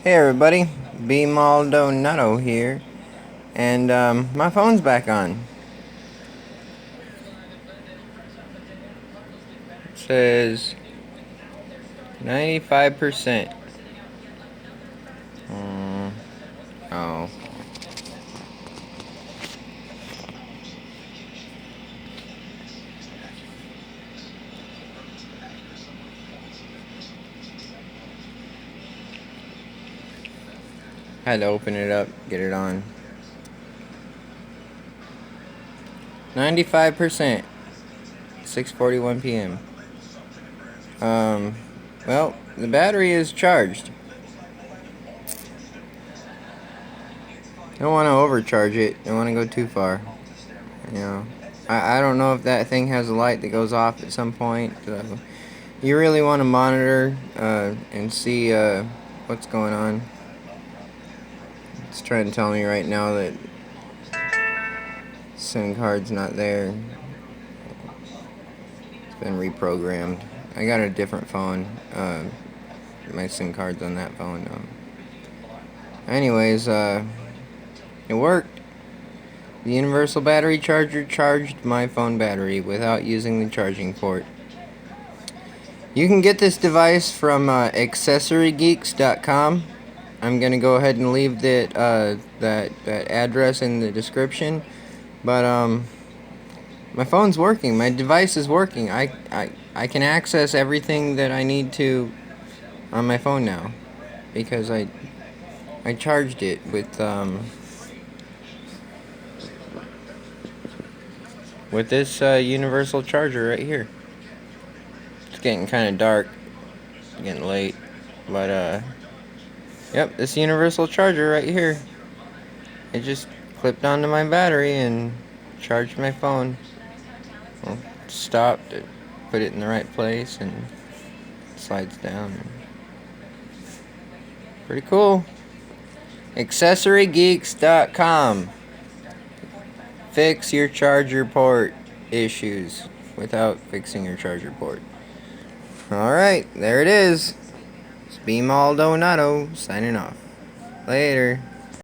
Hey everybody, B Maldonado here, and my phone's back on. It says 95%. Oh. Had to open it up, get it on. 95%. 6:41 p.m. Well, the battery is charged. Don't want to overcharge it. Don't want to go too far. You know, I don't know if that thing has a light that goes off at some point. You really want to monitor and see what's going on. It's trying to tell me right now that SIM card's not there. It's been reprogrammed. I got a different phone. My SIM card's on that phone. Anyways, it worked. The universal battery charger charged my phone battery without using the charging port. You can get this device from accessorygeeks.com. I'm gonna go ahead and leave that address in the description. But my phone's working. My device is working. I can access everything that I need to on my phone now because I charged it with this universal charger right here. It's getting kind of dark, getting late, but yep, this universal charger right here. It just clipped onto my battery and charged my phone. Well, stopped it, put it in the right place, and it slides down. Pretty cool. AccessoryGeeks.com. Fix your charger port issues without fixing your charger port. Alright, there it is. It's B Maldonado signing off. Later.